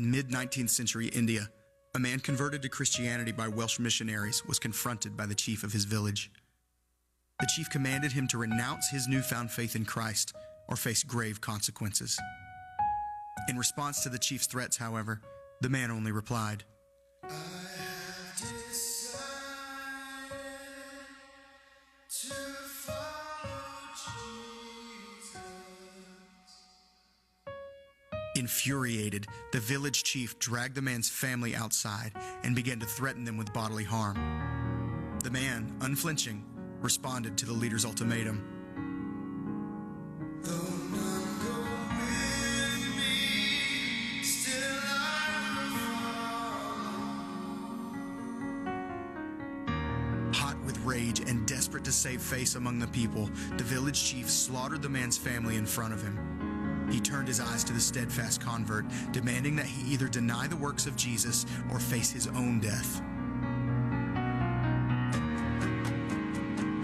In mid-19th century India, a man converted to Christianity by Welsh missionaries was confronted by the chief of his village. The chief commanded him to renounce his newfound faith in Christ or face grave consequences. In response to the chief's threats, however, the man only replied, "I have decided to follow Jesus." Infuriated, the village chief dragged the man's family outside and began to threaten them with bodily harm. The man, unflinching, responded to the leader's ultimatum. "Though none go with me, still I will follow." Hot with rage and desperate to save face among the people, the village chief slaughtered the man's family in front of him. He turned his eyes to the steadfast convert, demanding that he either deny the works of Jesus or face his own death.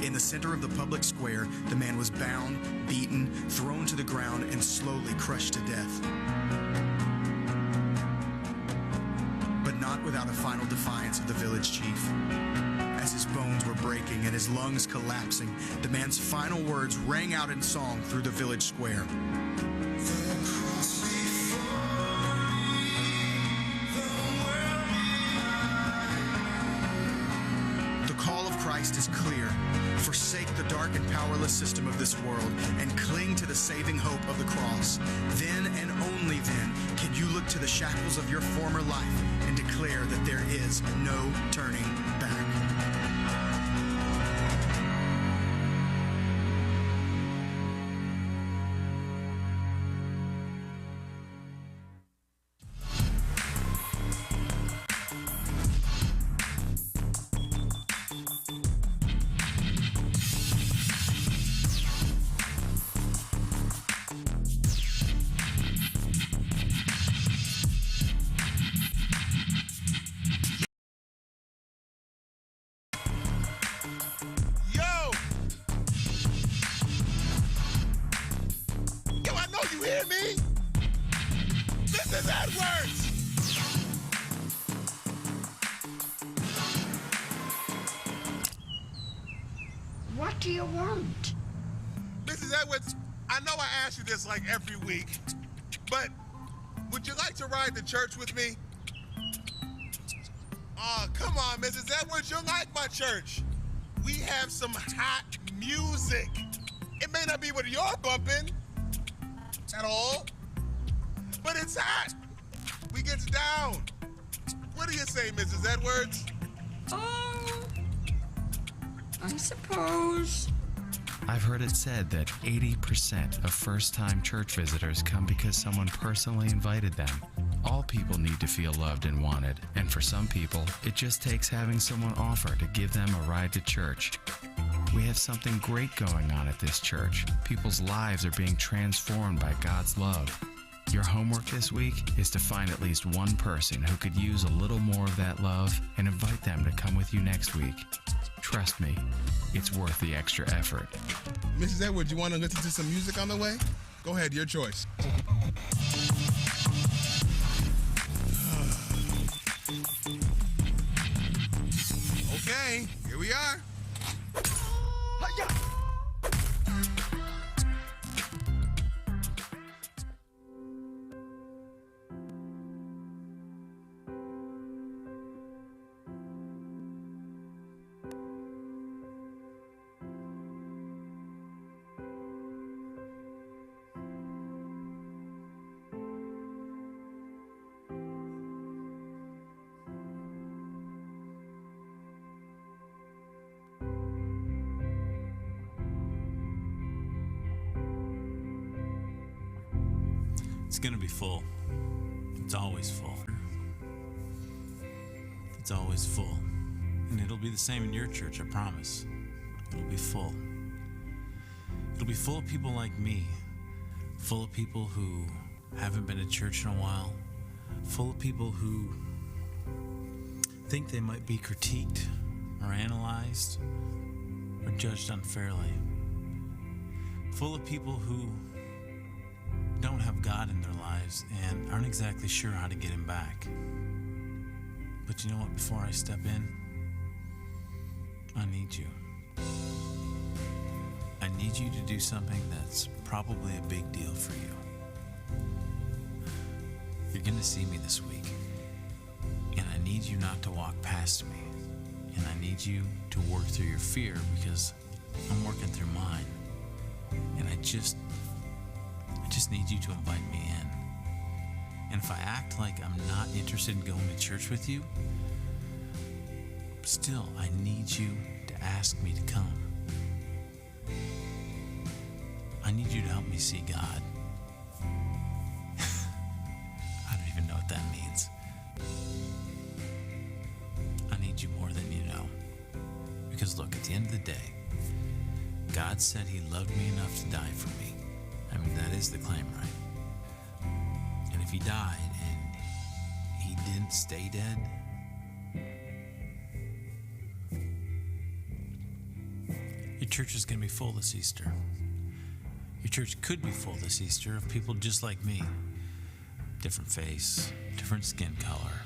In the center of the public square, the man was bound, beaten, thrown to the ground, and slowly crushed to death. But not without a final defiance of the village chief. As his bones were breaking and his lungs collapsing, the man's final words rang out in song through the village square. Christ is clear. Forsake the dark and powerless system of this world and cling to the saving hope of the cross. Then and only then can you look to the shackles of your former life and declare that there is no turning back. What do you want? Mrs. Edwards, I know I ask you this like every week, but would you like to ride to church with me? Oh, come on, Mrs. Edwards, you'll like my church. We have some hot music. It may not be what you're bumping at all, but it's hot. We gets down. What do you say, Mrs. Edwards? Oh, I suppose. I've heard it said that 80% of first-time church visitors come because someone personally invited them. All people need to feel loved and wanted, and for some people, it just takes having someone offer to give them a ride to church. We have something great going on at this church. People's lives are being transformed by God's love. Your homework this week is to find at least one person who could use a little more of that love and invite them to come with you next week. Trust me, it's worth the extra effort. Mrs. Edwards, you want to listen to some music on the way? Go ahead, your choice. Okay, here we are. It's gonna be full. It's always full. It's always full. And it'll be the same in your church, I promise. It'll be full. It'll be full of people like me. Full of people who haven't been to church in a while. Full of people who think they might be critiqued or analyzed or judged unfairly. Full of people who don't have God in their lives and aren't exactly sure how to get him back. But you know what? Before I step in, I need you. I need you to do something that's probably a big deal for you. You're going to see me this week, and I need you not to walk past me. And I need you to work through your fear because I'm working through mine. And I just need you to invite me in. And if I act like I'm not interested in going to church with you, still, I need you to ask me to come. I need you to help me see God. I don't even know what that means. I need you more than you know. Because look, at the end of the day, God said he loved me enough to die for me. I mean, that is the claim, right? And if he died and he didn't stay dead, your church is going to be full this Easter. Your church could be full this Easter of people just like me. Different face, different skin color,